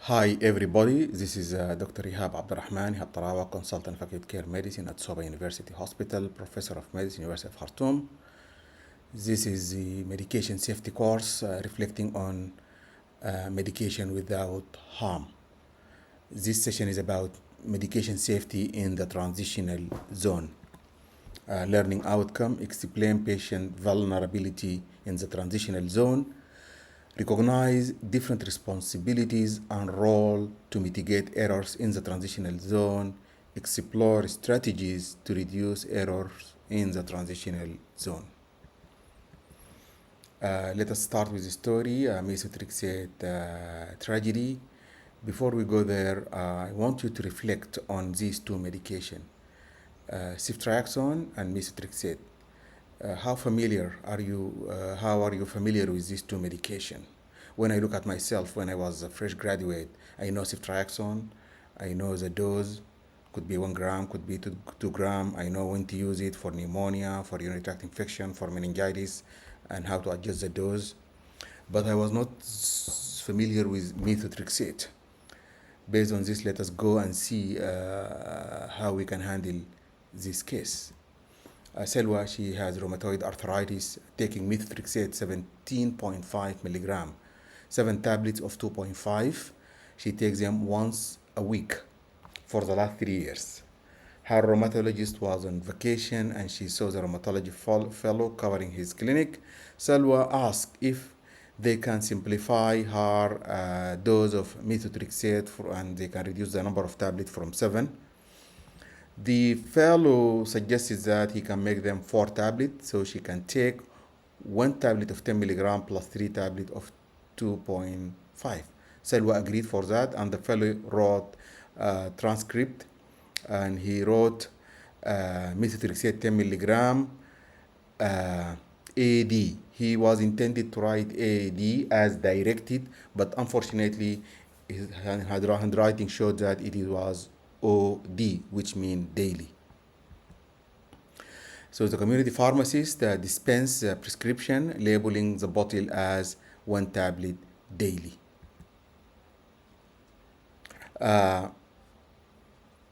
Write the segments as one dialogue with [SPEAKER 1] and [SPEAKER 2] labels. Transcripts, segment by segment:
[SPEAKER 1] Hi everybody, this is Dr. Ihab Abdurrahman, Ihab Tarawa, consultant of acute care medicine at Soba University Hospital, professor of medicine, University of Khartoum. This is the medication safety course reflecting on medication without harm. This session is about medication safety in the transitional zone. Learning outcome, explain patient vulnerability in the transitional zone, recognize different responsibilities and role to mitigate errors in the transitional zone, explore strategies to reduce errors in the transitional zone. Let us start with the story, methotrexate tragedy. Before we go there, I want you to reflect on these two medications, ceftriaxone and methotrexate. How are you familiar with these two medications? When I look at myself, when I was a fresh graduate, I know ceftriaxone, I know the dose, could be 1 gram, could be 2 gram. I know when to use it for pneumonia, for urinary tract infection, for meningitis, and how to adjust the dose. But I was not familiar with methotrexate. Based on this, let us go and see how we can handle this case. Selwa, she has rheumatoid arthritis, taking methotrexate 17.5 milligram, 7 tablets of 2.5. She takes them once a week for the last 3 years. Her rheumatologist was on vacation and she saw the rheumatology fellow covering his clinic. Selwa asked if they can simplify her dose of methotrexate and they can reduce the number of tablets from 7. The fellow suggested that he can make them 4 tablets, so she can take 1 tablet of 10 milligram plus 3 tablets of 2.5. Selwa agreed for that, and the fellow wrote a transcript, and he wrote methotrexate 10 milligram AD. He was intended to write AD as directed, but unfortunately, his handwriting showed that it was OD, which means daily. So the community pharmacist dispense prescription, labeling the bottle as 1 tablet daily.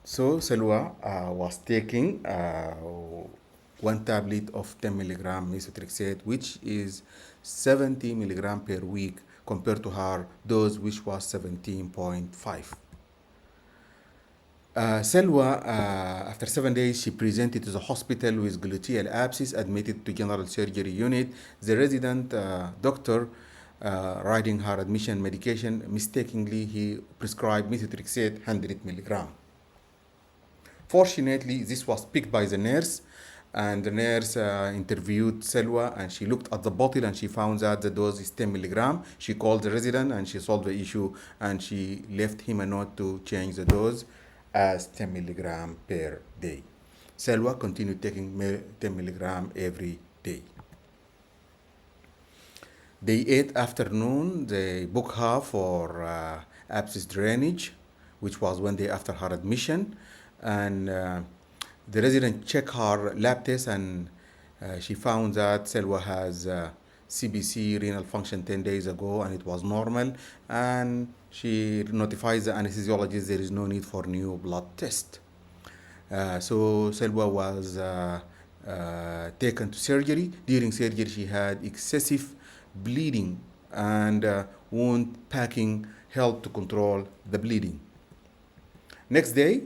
[SPEAKER 1] So Selwa was taking 1 tablet of 10 milligram methotrexate, which is 70 milligram per week, compared to her dose, which was 17.5. Selwa, after 7 days, she presented to the hospital with gluteal abscess, admitted to general surgery unit. The resident doctor writing her admission medication, mistakenly he prescribed methotrexate 100 milligram. Fortunately, this was picked by the nurse, and the nurse interviewed Selwa, and she looked at the bottle and she found that the dose is 10 milligram. She called the resident and she solved the issue, and she left him a note to change the dose as 10 milligram per day. Selwa continued taking 10 milligram every day. Day 8 afternoon, they booked her for abscess drainage, which was 1 day after her admission. And the resident checked her lab test, and she found that Selwa has CBC, renal function, 10 days ago, and it was normal. And she notifies the anesthesiologist there is no need for new blood test. So Selwa was taken to surgery. During surgery, she had excessive bleeding, and wound packing helped to control the bleeding. Next day,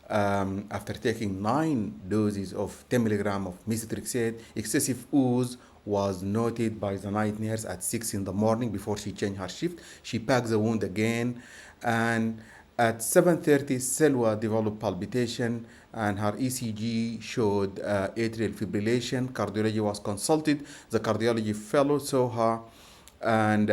[SPEAKER 1] after taking 9 doses of 10 milligram of methotrexate, excessive ooze was noted by the night nurse at 6 in the morning before she changed her shift. She packed the wound again, and at 7:30, Selwa developed palpitation, and her ECG showed atrial fibrillation. Cardiology was consulted. The cardiology fellow saw her, and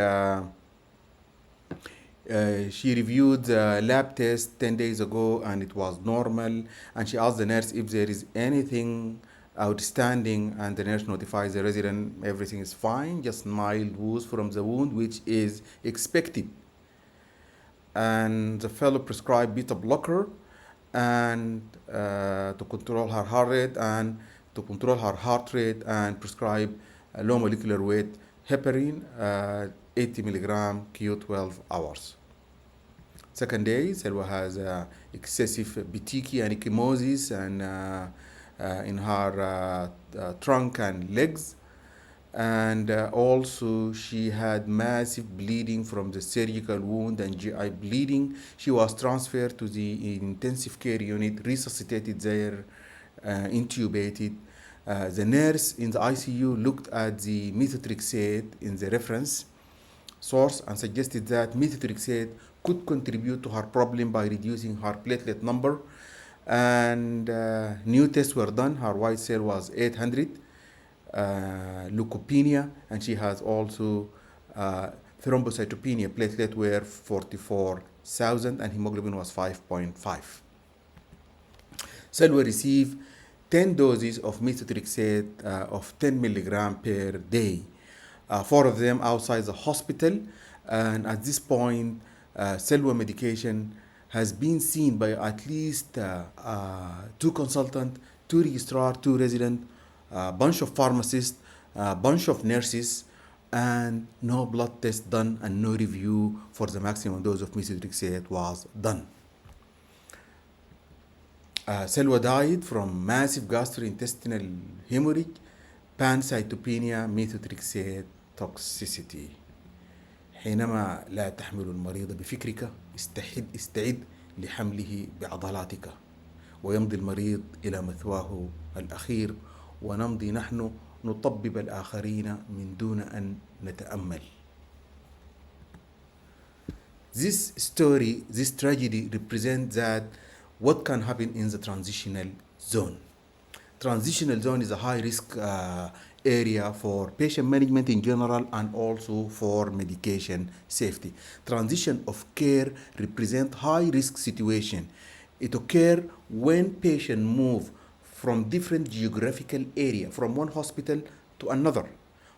[SPEAKER 1] she reviewed the lab test 10 days ago, and it was normal. And she asked the nurse if there is anything outstanding, and the nurse notifies the resident everything is fine, just mild ooze from the wound, which is expected. And the fellow prescribed beta blocker and to control her heart rate and prescribe low molecular weight heparin 80 milligram Q12 hours. Second day, Selwa has excessive petechiae and ecchymosis and in her trunk and legs. And also she had massive bleeding from the surgical wound and GI bleeding. She was transferred to the intensive care unit, resuscitated there, intubated. The nurse in the ICU looked at the methotrexate in the reference source and suggested that methotrexate could contribute to her problem by reducing her platelet number. And new tests were done. Her white cell was 800, leukopenia, and she has also thrombocytopenia. Platelet were 44,000 and hemoglobin was 5.5. Cell will receive 10 doses of methotrexate of 10 milligram per day. Four of them outside the hospital, and at this point, Selwa medication has been seen by at least two consultants, two registrar, two resident, a bunch of pharmacists, a bunch of nurses, and no blood test done and no review for the maximum dose of methotrexate was done. Selwa died from massive gastrointestinal hemorrhage, pancytopenia, methotrexate toxicity. حينما لا تحمل المريض بفكرك استعد لحمله بعضلاتك، ويمضي المريض إلى مثواه الأخير، ونمضي نحن نطبب الآخرين من دون أن نتأمل. This story, this tragedy represents that what can happen in the transitional zone. Transitional zone is a high risk area for patient management in general and also for medication safety. Transition of care represent high risk situation. It occurs when patient move from different geographical area, from one hospital to another,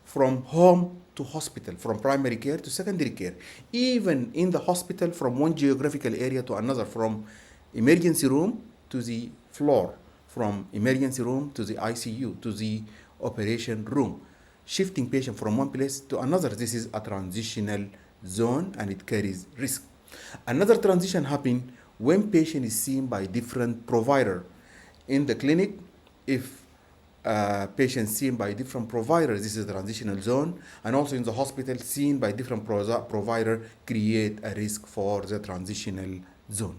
[SPEAKER 1] from home to hospital, from primary care to secondary care, even in the hospital from one geographical area to another, from emergency room to the floor, from emergency room to the ICU to the operation room, shifting patient from one place to another. This is a transitional zone and it carries risk. Another transition happens when patient is seen by different provider. In the clinic, if patient seen by different providers, this is the transitional zone, and also in the hospital seen by different provider create a risk for the transitional zone.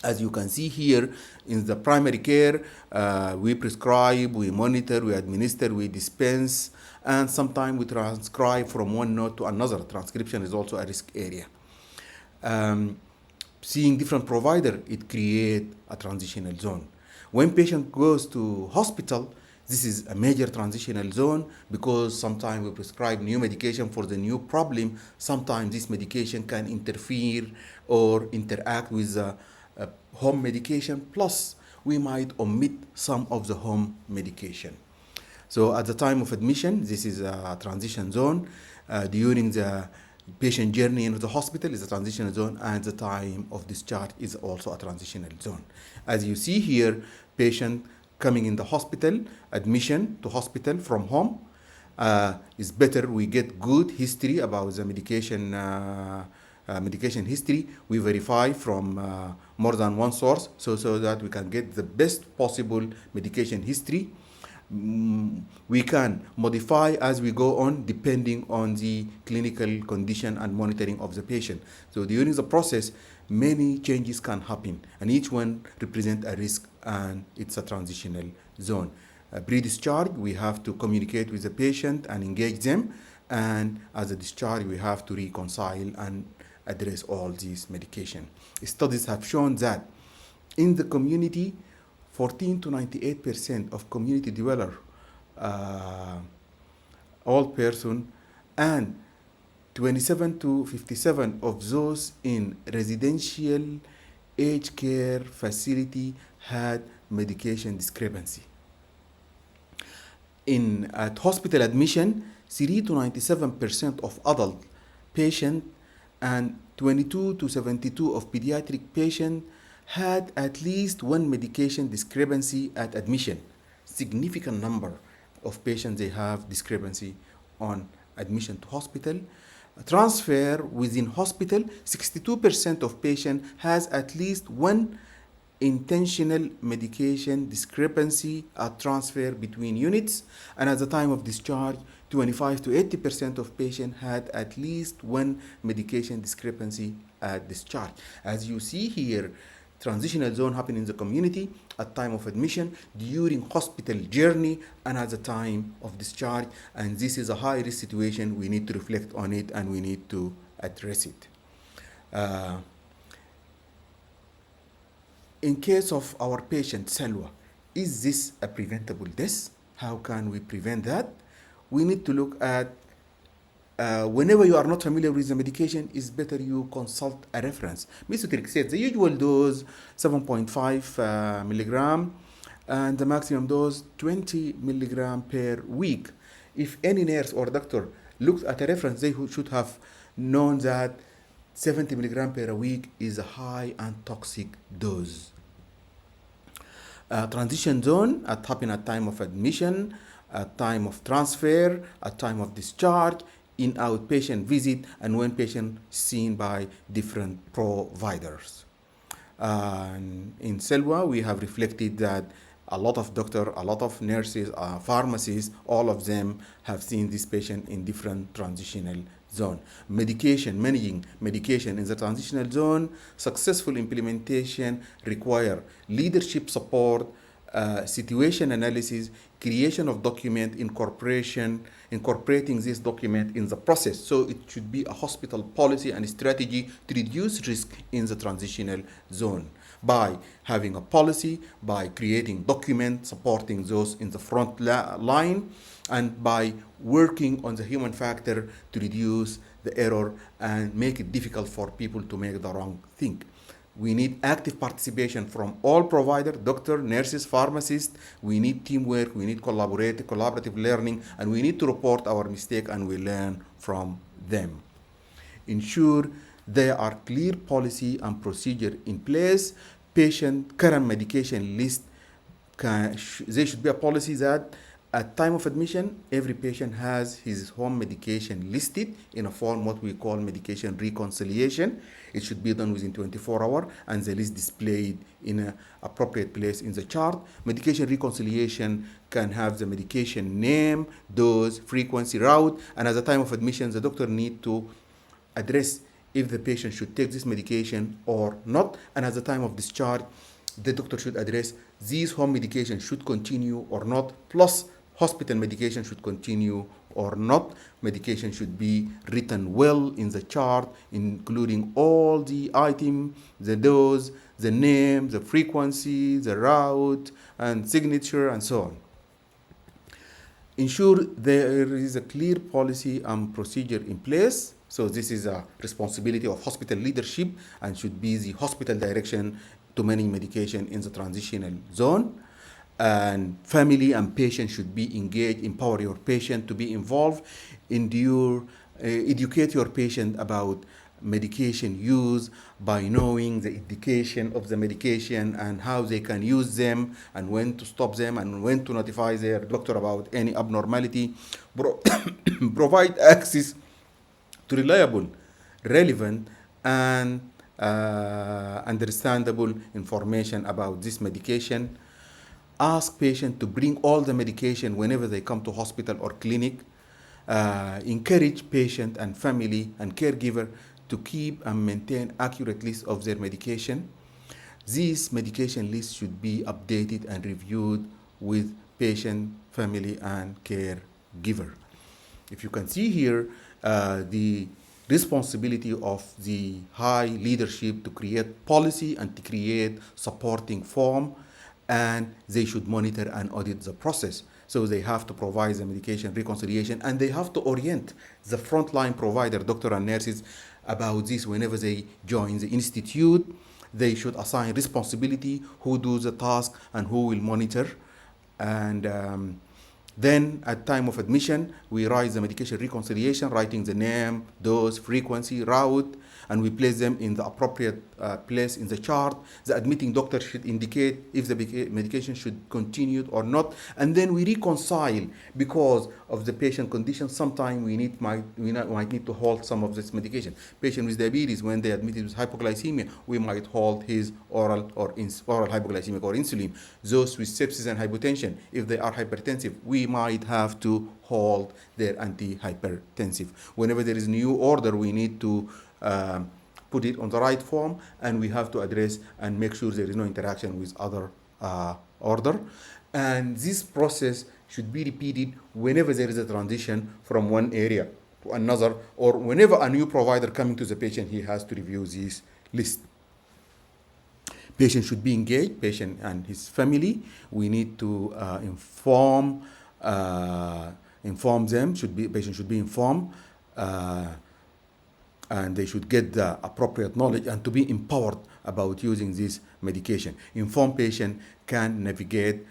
[SPEAKER 1] As you can see here, in the primary care, we prescribe, we monitor, we administer, we dispense, and sometimes we transcribe from one note to another. Transcription is also a risk area. Seeing different provider, it creates a transitional zone. When patient goes to hospital, this is a major transitional zone because sometimes we prescribe new medication for the new problem. Sometimes this medication can interfere or interact with the home medication, plus we might omit some of the home medication. So at the time of admission, this is a transition zone. During the patient journey into the hospital is a transitional zone, and the time of discharge is also a transitional zone. As you see here, patient coming in the hospital, admission to hospital from home is better. We get good history about the medication history. We verify from more than one source so that we can get the best possible medication history. We can modify as we go on depending on the clinical condition and monitoring of the patient. So during the process, many changes can happen, and each one represents a risk, and it's a transitional zone. Pre-discharge, we have to communicate with the patient and engage them, and as a discharge, we have to reconcile and address all these medication. Studies have shown that in the community, 14 to 98% of community dweller, old person, and 27 to 57 of those in residential aged care facility had medication discrepancy. At hospital admission, 3 to 97% of adult patients and 22 to 72 of pediatric patients had at least one medication discrepancy at admission. Significant number of patients, they have discrepancy on admission to hospital. Transfer within hospital, 62% of patient has at least one intentional medication discrepancy at transfer between units, and at the time of discharge 25 to 80% of patients had at least one medication discrepancy at discharge. As you see here, transitional zone happen in the community at time of admission, during hospital journey, and at the time of discharge. And this is a high risk situation. We need to reflect on it and we need to address it. Uh, in case of our patient Salwa, is this a preventable death? How can we prevent that? We need to look at whenever you are not familiar with the medication, it's better you consult a reference. Methotrexate, the usual dose 7.5 milligram, and the maximum dose 20 milligram per week. If any nurse or doctor looks at a reference, they should have known that 70 milligram per week is a high and toxic dose. Transition zone happen at time of admission, at time of transfer, at time of discharge, in outpatient visit, and when patient seen by different providers. In Selwa, we have reflected that a lot of doctors, a lot of nurses, pharmacists, all of them have seen this patient in different transitional zone. Managing medication in the transitional zone, successful implementation require leadership support, situation analysis, creation of document, incorporating this document in the process. So it should be a hospital policy and strategy to reduce risk in the transitional zone by having a policy, by creating documents supporting those in the front line, and by working on the human factor to reduce the error and make it difficult for people to make the wrong thing. We need active participation from all providers, doctors, nurses, pharmacists. We need teamwork, we need collaborative learning, and we need to report our mistake and we learn from them. Ensure there are clear policy and procedure in place. Patient current medication list, there should be a policy that at time of admission, every patient has his home medication listed in a form what we call medication reconciliation. It should be done within 24 hours and the list displayed in an appropriate place in the chart. Medication reconciliation can have the medication name, dose, frequency, route, and at the time of admission, the doctor need to address if the patient should take this medication or not, and at the time of discharge, the doctor should address these home medication should continue or not, plus hospital medication should continue or not. Medication should be written well in the chart, including all the item, the dose, the name, the frequency, the route, and signature, and so on. Ensure there is a clear policy and procedure in place. So this is a responsibility of hospital leadership and should be the hospital direction to manage medication in the transitional zone. And family and patient should be engaged, empower your patient to be involved, educate your patient about medication use by knowing the indication of the medication and how they can use them and when to stop them and when to notify their doctor about any abnormality. Provide access to reliable, relevant, and understandable information about this medication. Ask patients to bring all the medication whenever they come to hospital or clinic. Encourage patient and family and caregiver to keep and maintain accurate list of their medication. These medication lists should be updated and reviewed with patient, family, and caregiver. If you can see here, the responsibility of the high leadership to create policy and to create supporting form, and they should monitor and audit the process. So they have to provide the medication reconciliation and they have to orient the frontline provider, doctor and nurses, about this whenever they join the institute. They should assign responsibility, who does the task and who will monitor. And Then at time of admission, we write the medication reconciliation, writing the name, dose, frequency, route, and we place them in the appropriate place in the chart. The admitting doctor should indicate if the medication should continue or not, and then we reconcile because of the patient condition. Sometimes might need to halt some of this medication. Patient with diabetes, when they admitted with hypoglycemia, we might halt his oral hypoglycemic or insulin. Those with sepsis and hypotension, if they are hypertensive, we might have to halt their antihypertensive. Whenever there is new order, we need to put it on the right form, and we have to address and make sure there is no interaction with other order. And this process should be repeated whenever there is a transition from one area to another, or whenever a new provider coming to the patient, he has to review this list. Patient should be engaged, patient and his family. We need to inform them. Patient should be informed, and they should get the appropriate knowledge and to be empowered about using this medication. Informed patient can navigate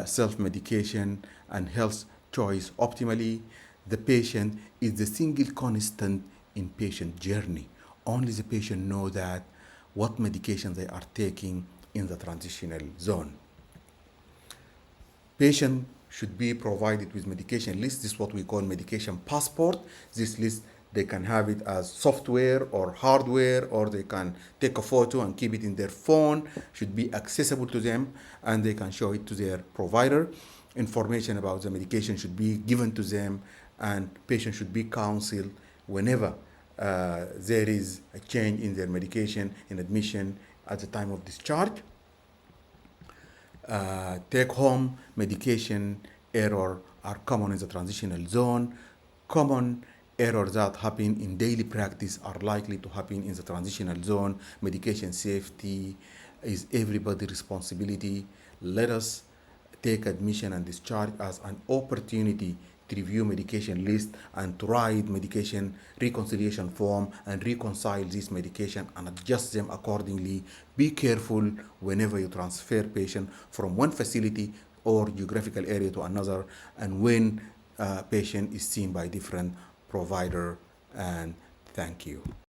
[SPEAKER 1] self-medication and health choice optimally. The patient is the single constant in patient journey. Only the patient know that what medication they are taking in the transitional zone. Patient should be provided with medication list. This is what we call medication passport. This list, they can have it as software or hardware, or they can take a photo and keep it in their phone. Should be accessible to them, and they can show it to their provider. Information about the medication should be given to them, and patient should be counseled whenever there is a change in their medication in admission at the time of discharge. Take-home medication error are common in the transitional zone. Common errors that happen in daily practice are likely to happen in the transitional zone. Medication safety is everybody's responsibility. Let us take admission and discharge as an opportunity to review medication list and to write medication reconciliation form and reconcile this medication and adjust them accordingly. Be careful whenever you transfer patient from one facility or geographical area to another, and when patient is seen by different provider. And thank you.